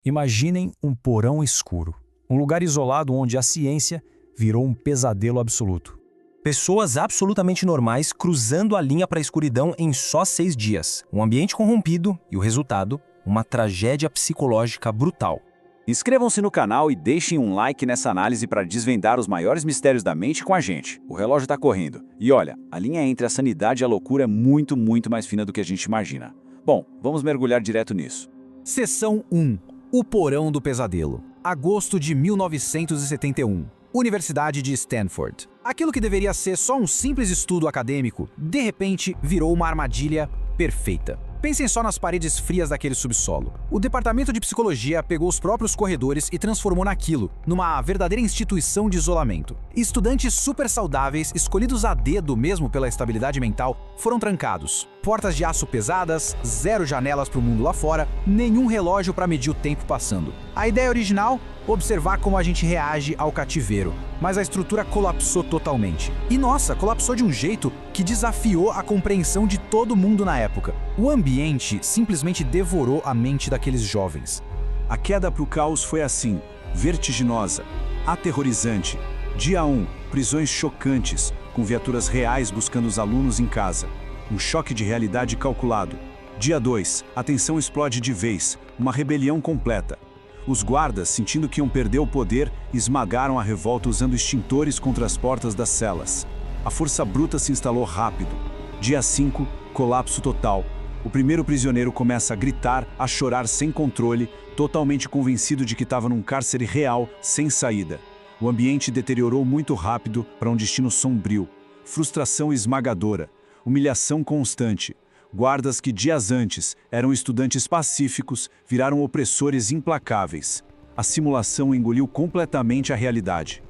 Imaginem um porão escuro, um lugar isolado onde a ciência virou um pesadelo absoluto. Pessoas absolutamente normais cruzando a linha para a escuridão em só 6 dias. Um ambiente corrompido e o resultado, uma tragédia psicológica brutal. Inscrevam-se no canal e deixem um like nessa análise para desvendar os maiores mistérios da mente com a gente. O relógio está correndo. E olha, a linha entre a sanidade e a loucura é muito mais fina do que a gente imagina. Bom, vamos mergulhar direto nisso. Seção 1. O Porão do Pesadelo. Agosto de 1971. Universidade de Stanford. Aquilo que deveria ser só um simples estudo acadêmico, de repente virou uma armadilha perfeita. Pensem só nas paredes frias daquele subsolo. O departamento de psicologia pegou os próprios corredores e transformou naquilo, numa verdadeira instituição de isolamento. Estudantes super saudáveis, escolhidos a dedo mesmo pela estabilidade mental, foram trancados. Portas de aço pesadas, 0 janelas para o mundo lá fora, nenhum relógio para medir o tempo passando. A ideia original? Observar como a gente reage ao cativeiro. Mas a estrutura colapsou totalmente. E nossa, colapsou de um jeito que desafiou a compreensão de todo mundo na época. O ambiente simplesmente devorou a mente daqueles jovens. A queda para o caos foi assim, vertiginosa, aterrorizante. Dia 1, prisões chocantes, com viaturas reais buscando os alunos em casa. Um choque de realidade calculado. Dia 2, a tensão explode de vez, uma rebelião completa. Os guardas, sentindo que iam perder o poder, esmagaram a revolta usando extintores contra as portas das celas. A força bruta se instalou rápido. Dia 5, colapso total. O primeiro prisioneiro começa a gritar, a chorar sem controle, totalmente convencido de que estava num cárcere real, sem saída. O ambiente deteriorou muito rápido para um destino sombrio. Frustração esmagadora. Humilhação constante. Guardas que dias antes eram estudantes pacíficos viraram opressores implacáveis. A simulação engoliu completamente a realidade.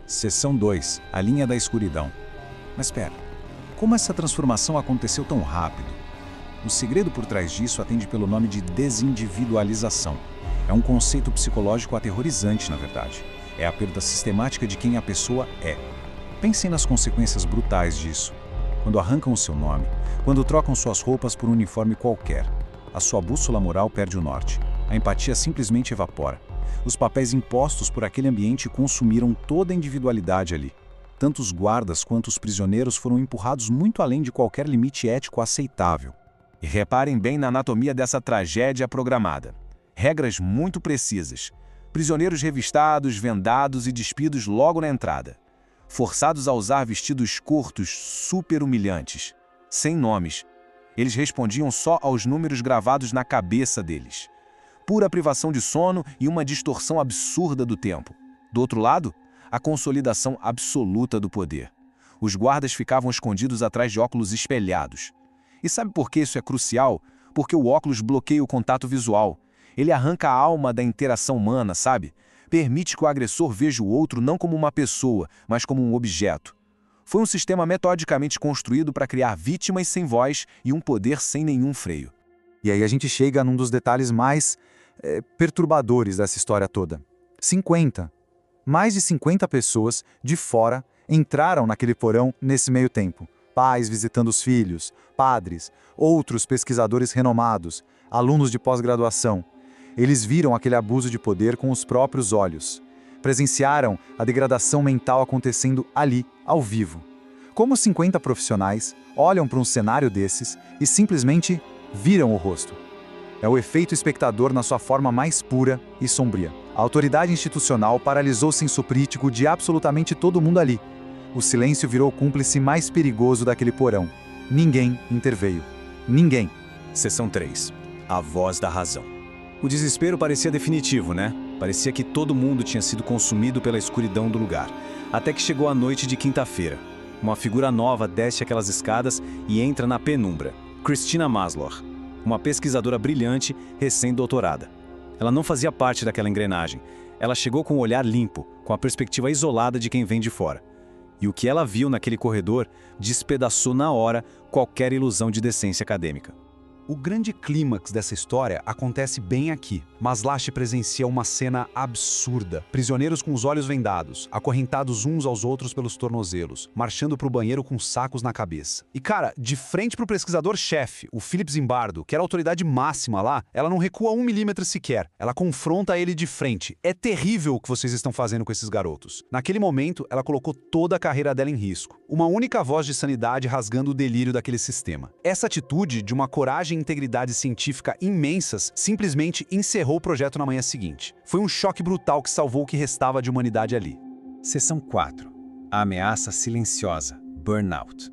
Seção 2. A linha da escuridão. Mas espera, como essa transformação aconteceu tão rápido? O segredo por trás disso atende pelo nome de desindividualização. É um conceito psicológico aterrorizante, na verdade. É a perda sistemática de quem a pessoa é. Pensem nas consequências brutais disso. Quando arrancam o seu nome, quando trocam suas roupas por um uniforme qualquer, a sua bússola moral perde o norte. A empatia simplesmente evapora. Os papéis impostos por aquele ambiente consumiram toda a individualidade ali. Tanto os guardas quanto os prisioneiros foram empurrados muito além de qualquer limite ético aceitável. E reparem bem na anatomia dessa tragédia programada. Regras muito precisas. Prisioneiros revistados, vendados e despidos logo na entrada. Forçados a usar vestidos curtos, super humilhantes, sem nomes. Eles respondiam só aos números gravados na cabeça deles. Pura privação de sono e uma distorção absurda do tempo. Do outro lado, a consolidação absoluta do poder. Os guardas ficavam escondidos atrás de óculos espelhados. E sabe por que isso é crucial? Porque o óculos bloqueia o contato visual. Ele arranca a alma da interação humana, sabe? Permite que o agressor veja o outro não como uma pessoa, mas como um objeto. Foi um sistema metodicamente construído para criar vítimas sem voz e um poder sem nenhum freio. E aí a gente chega num dos detalhes mais perturbadores dessa história toda. 50. Mais de 50 pessoas de fora entraram naquele porão nesse meio tempo. Pais visitando os filhos, padres, outros pesquisadores renomados, alunos de pós-graduação. Eles viram aquele abuso de poder com os próprios olhos. Presenciaram a degradação mental acontecendo ali, ao vivo. Como 50 profissionais olham para um cenário desses e simplesmente viram o rosto. É o efeito espectador na sua forma mais pura e sombria. A autoridade institucional paralisou o senso crítico de absolutamente todo mundo ali. O silêncio virou o cúmplice mais perigoso daquele porão. Ninguém interveio. Ninguém. Seção 3. A voz da razão. O desespero parecia definitivo, né? Parecia que todo mundo tinha sido consumido pela escuridão do lugar. Até que chegou a noite de quinta-feira. Uma figura nova desce aquelas escadas e entra na penumbra. Christina Maslow, uma pesquisadora brilhante, recém-doutorada. Ela não fazia parte daquela engrenagem. Ela chegou com um olhar limpo, com a perspectiva isolada de quem vem de fora. E o que ela viu naquele corredor despedaçou na hora qualquer ilusão de decência acadêmica. O grande clímax dessa história acontece bem aqui. Maslach presencia uma cena absurda. Prisioneiros com os olhos vendados, acorrentados uns aos outros pelos tornozelos, marchando para o banheiro com sacos na cabeça. E cara, de frente pro pesquisador-chefe, o Philip Zimbardo, que era a autoridade máxima lá, ela não recua 1 milímetro sequer. Ela confronta ele de frente. É terrível o que vocês estão fazendo com esses garotos. Naquele momento, ela colocou toda a carreira dela em risco. Uma única voz de sanidade rasgando o delírio daquele sistema. Essa atitude de uma coragem e integridade científica imensas simplesmente encerrou o projeto na manhã seguinte. Foi um choque brutal que salvou o que restava de humanidade ali. Seção 4. A ameaça silenciosa. Burnout.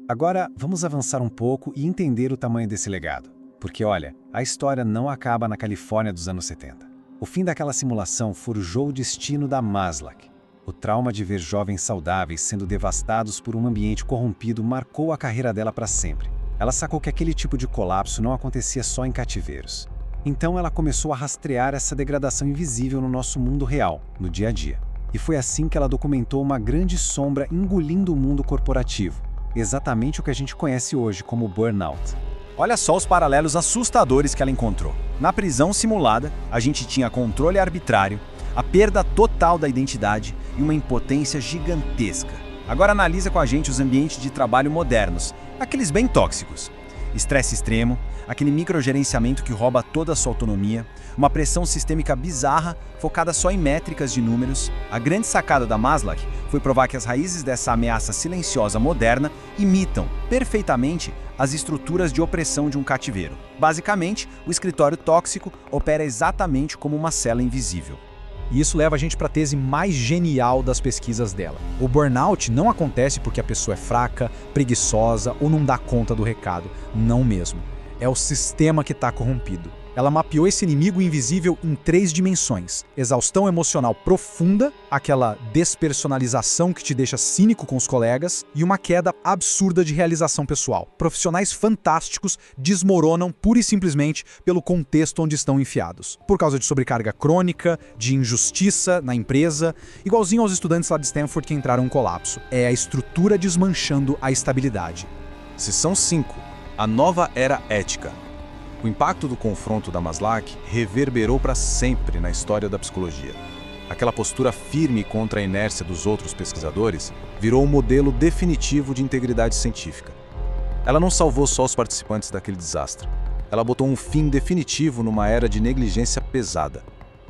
Agora, vamos avançar um pouco e entender o tamanho desse legado. Porque, olha, a história não acaba na Califórnia dos anos 70. O fim daquela simulação forjou o destino da Maslach. O trauma de ver jovens saudáveis sendo devastados por um ambiente corrompido marcou a carreira dela para sempre. Ela sacou que aquele tipo de colapso não acontecia só em cativeiros. Então ela começou a rastrear essa degradação invisível no nosso mundo real, no dia a dia. E foi assim que ela documentou uma grande sombra engolindo o mundo corporativo. Exatamente o que a gente conhece hoje como burnout. Olha só os paralelos assustadores que ela encontrou. Na prisão simulada, a gente tinha controle arbitrário, a perda total da identidade e uma impotência gigantesca. Agora analisa com a gente os ambientes de trabalho modernos, aqueles bem tóxicos. Estresse extremo, aquele microgerenciamento que rouba toda a sua autonomia, uma pressão sistêmica bizarra, focada só em métricas de números. A grande sacada da Maslach foi provar que as raízes dessa ameaça silenciosa moderna imitam perfeitamente as estruturas de opressão de um cativeiro. Basicamente, o escritório tóxico opera exatamente como uma cela invisível. E isso leva a gente para a tese mais genial das pesquisas dela. O burnout não acontece porque a pessoa é fraca, preguiçosa ou não dá conta do recado. Não mesmo. É o sistema que está corrompido. Ela mapeou esse inimigo invisível em 3 dimensões. Exaustão emocional profunda, aquela despersonalização que te deixa cínico com os colegas, e uma queda absurda de realização pessoal. Profissionais fantásticos desmoronam pura e simplesmente pelo contexto onde estão enfiados. Por causa de sobrecarga crônica, de injustiça na empresa, igualzinho aos estudantes lá de Stanford que entraram em colapso. É a estrutura desmanchando a estabilidade. Seção 5. A nova era ética. O impacto do confronto da Maslach reverberou para sempre na história da psicologia. Aquela postura firme contra a inércia dos outros pesquisadores virou um modelo definitivo de integridade científica. Ela não salvou só os participantes daquele desastre. Ela botou um fim definitivo numa era de negligência pesada.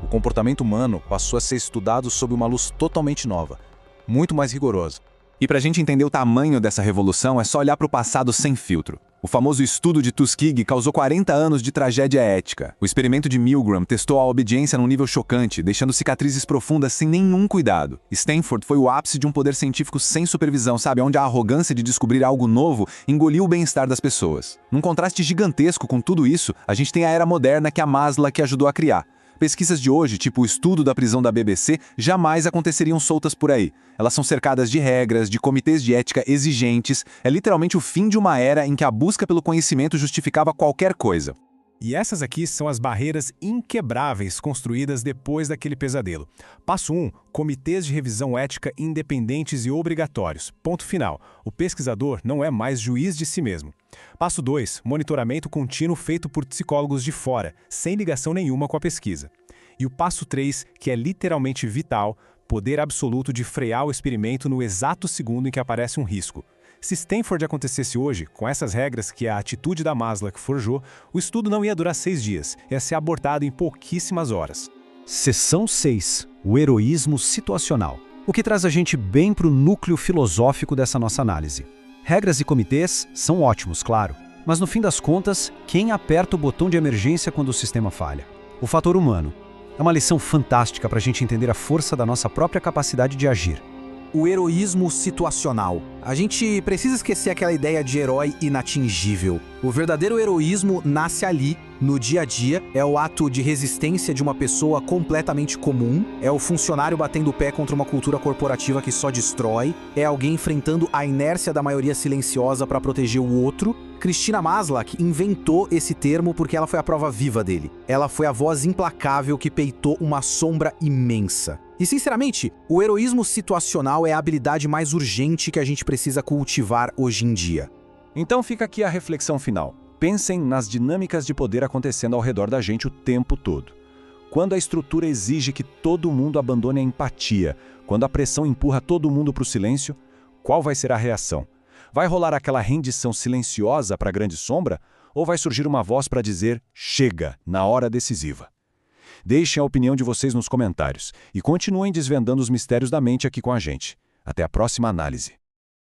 O comportamento humano passou a ser estudado sob uma luz totalmente nova, muito mais rigorosa. E para a gente entender o tamanho dessa revolução, é só olhar para o passado sem filtro. O famoso estudo de Tuskegee causou 40 anos de tragédia ética. O experimento de Milgram testou a obediência num nível chocante, deixando cicatrizes profundas sem nenhum cuidado. Stanford foi o ápice de um poder científico sem supervisão, sabe? Onde a arrogância de descobrir algo novo engoliu o bem-estar das pessoas. Num contraste gigantesco com tudo isso, a gente tem a era moderna que a Maslach ajudou a criar. Pesquisas de hoje, tipo o estudo da prisão da BBC, jamais aconteceriam soltas por aí. Elas são cercadas de regras, de comitês de ética exigentes. É literalmente o fim de uma era em que a busca pelo conhecimento justificava qualquer coisa. E essas aqui são as barreiras inquebráveis construídas depois daquele pesadelo. Passo 1. Comitês de revisão ética independentes e obrigatórios. Ponto final. O pesquisador não é mais juiz de si mesmo. Passo 2. Monitoramento contínuo feito por psicólogos de fora, sem ligação nenhuma com a pesquisa. E o passo 3, que é literalmente vital, poder absoluto de frear o experimento no exato segundo em que aparece um risco. Se Stanford acontecesse hoje, com essas regras que a atitude da Maslach forjou, o estudo não ia durar 6 dias, ia ser abortado em pouquíssimas horas. Seção 6. O heroísmo situacional. O que traz a gente bem para o núcleo filosófico dessa nossa análise. Regras e comitês são ótimos, claro, mas no fim das contas, quem aperta o botão de emergência quando o sistema falha? O fator humano. É uma lição fantástica para a gente entender a força da nossa própria capacidade de agir. O heroísmo situacional. A gente precisa esquecer aquela ideia de herói inatingível. O verdadeiro heroísmo nasce ali, no dia a dia. É o ato de resistência de uma pessoa completamente comum. É o funcionário batendo o pé contra uma cultura corporativa que só destrói. É alguém enfrentando a inércia da maioria silenciosa para proteger o outro. Christina Maslach inventou esse termo porque ela foi a prova viva dele. Ela foi a voz implacável que peitou uma sombra imensa. E, sinceramente, o heroísmo situacional é a habilidade mais urgente que a gente precisa cultivar hoje em dia. Então fica aqui a reflexão final. Pensem nas dinâmicas de poder acontecendo ao redor da gente o tempo todo. Quando a estrutura exige que todo mundo abandone a empatia, quando a pressão empurra todo mundo para o silêncio, qual vai ser a reação? Vai rolar aquela rendição silenciosa para a grande sombra? Ou vai surgir uma voz para dizer, chega, na hora decisiva? Deixem a opinião de vocês nos comentários e continuem desvendando os mistérios da mente aqui com a gente. Até a próxima análise.